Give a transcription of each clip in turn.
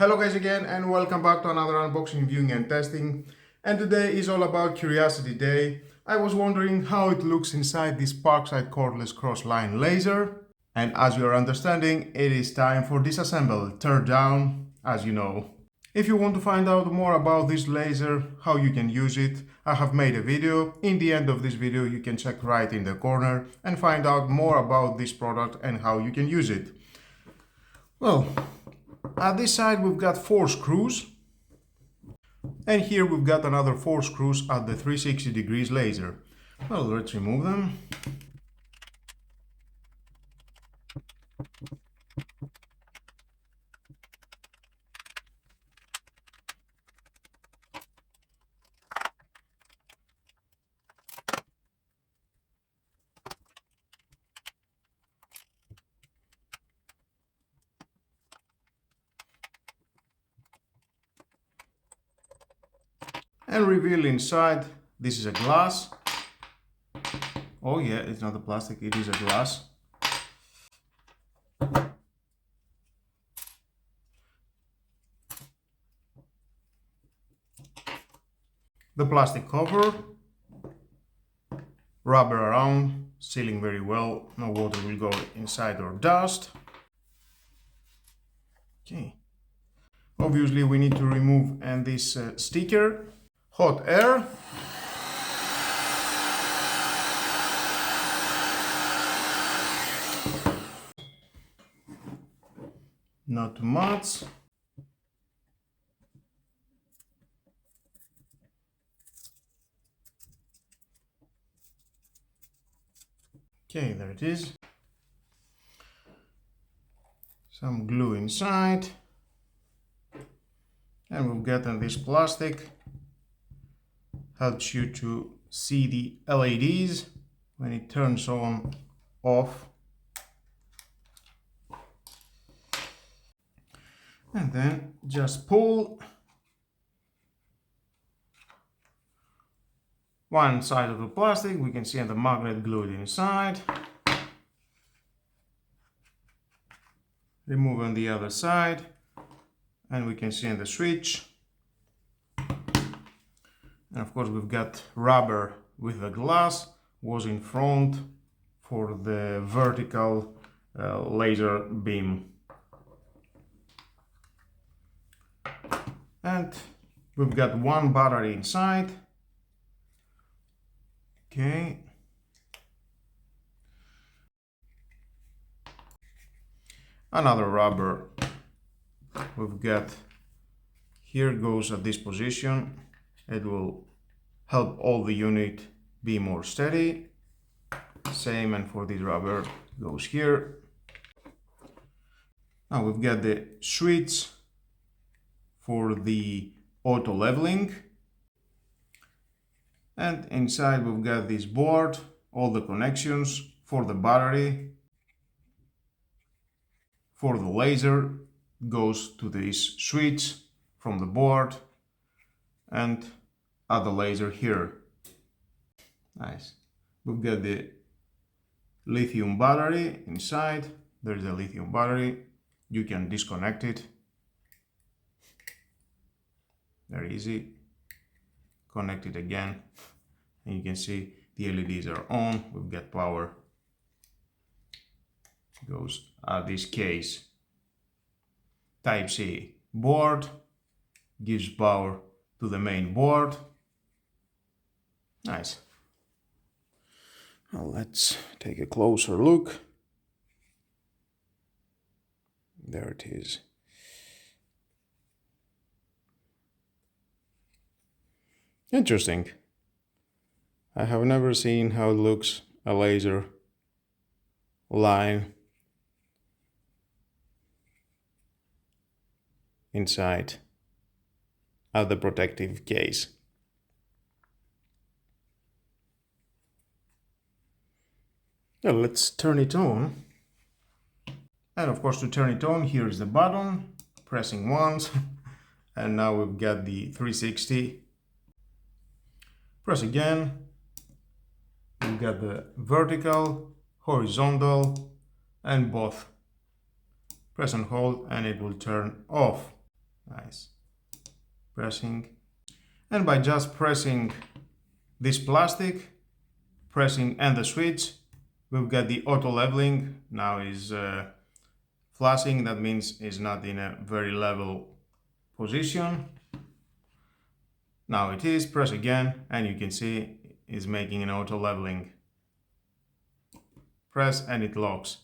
Hello guys again and welcome back to another unboxing, viewing and testing. And today is all about Curiosity Day. I was wondering how it looks inside this Parkside cordless cross-line laser. And as you are understanding, it is time for Disassemble, tear down, as you know. If you want to find out more about this laser, how you can use it, I have made a video. In the end of this video you can check right in the corner and find out more about this product and how you can use it. Well, at this side we've got 4 screws, and here we've got another 4 screws at the 360 degrees laser. Well, let's remove them. And reveal inside, this is a glass. Oh yeah, it's not a plastic, it is a glass. The plastic cover, rubber around, sealing very well, no water will go inside or dust. Okay. Obviously we need to remove this sticker. Hot air. Not too much. Okay, there it is. Some glue inside. And we've gotten this plastic. Helps you to see the LEDs when it turns on, off. And then just pull one side of the plastic. We can see the magnet glued inside. Remove on the other side, and we can see the switch. And of course we've got rubber with the glass, was in front for the vertical laser beam. And we've got one battery inside. Okay. Another rubber we've got here goes at this position. It will help all the unit be more steady. Same, and for this rubber goes here. Now we've got the switch for the auto leveling, and inside we've got this board, all the connections for the battery. For the laser goes to this switch from the board and at the laser here. Nice. We've got the lithium battery inside. There's a lithium battery. You can disconnect it. Very easy. Connect it again. And you can see the LEDs are on. We've got power. Goes at this case. Type-C board. Gives power to the main board. Nice. Well, let's take a closer look. There it is. Interesting. I have never seen how it looks, a laser line inside of the protective case. Now let's turn it on. And of course, to turn it on, here's the button, pressing once, and now we've got the 360. Press again. We've got the vertical, horizontal, and both. Press and hold and it will turn off. Nice. Pressing. And by just pressing this plastic, pressing and the switch, we've got the auto leveling. Now is flashing, that means it's not in a very level position. Now it is, press again, and you can see it's making an auto leveling. Press and it locks.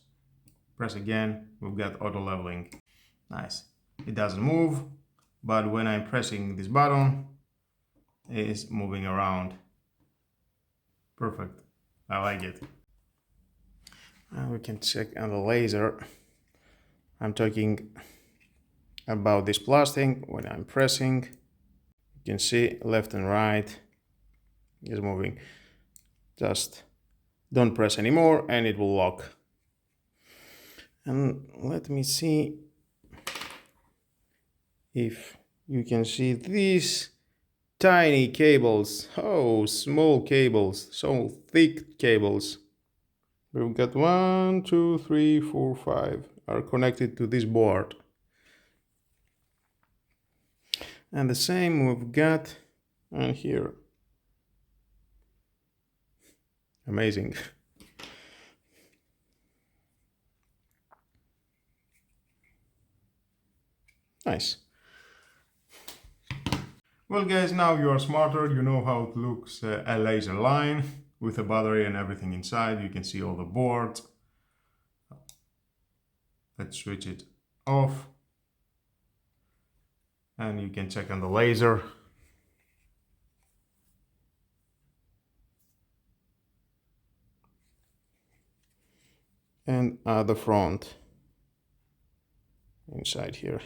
Press again, we've got auto leveling. Nice. It doesn't move, but when I'm pressing this button, it's moving around. Perfect. I like it. Now we can check on the laser. I'm talking about this plastic. When I'm pressing, you can see left and right is moving. Just don't press anymore and it will lock. And let me see if you can see these tiny cables. Oh, small cables, so thick cables. We've got 1, 2, 3, 4, 5 are connected to this board. And the same we've got on here. Amazing. Nice. Well guys, now you are smarter, you know how it looks a laser line with a battery and everything inside. You can see all the boards. Let's switch it off. And you can check on the laser. And the front inside here.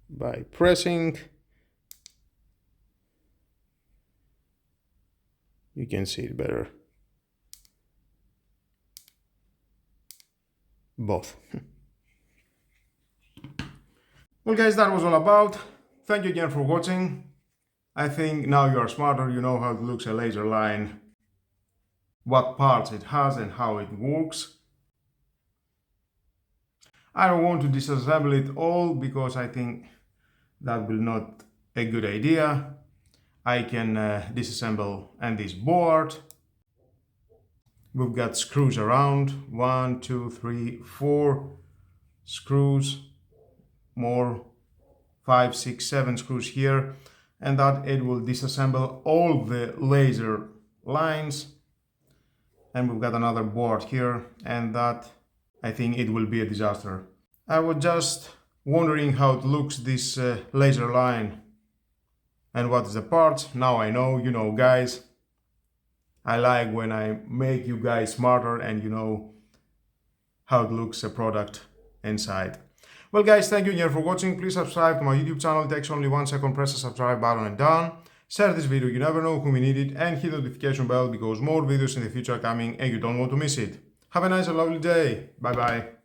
By pressing, you can see it better. Both. Well guys, that was all about. Thank you again for watching. I think now you are smarter, you know how it looks a laser line, what parts it has and how it works. I don't want to disassemble it all because I think that will not a good idea. I can disassemble and this board. We've got screws around, 1, 2, 3, 4 screws, more 5, 6, 7 screws here, and that it will disassemble all the laser lines. And we've got another board here, and that I think it will be a disaster. I was just wondering how it looks, this laser line, and what is the parts. Now I know, you know guys, I like when I make you guys smarter and you know how it looks a product inside. Well guys, thank you again for watching. Please subscribe to my YouTube channel. It takes only 1 second. Press the subscribe button and done. Share this video, you never know whom you need it, and hit the notification bell because more videos in the future are coming and you don't want to miss it. Have a nice and lovely day. Bye bye.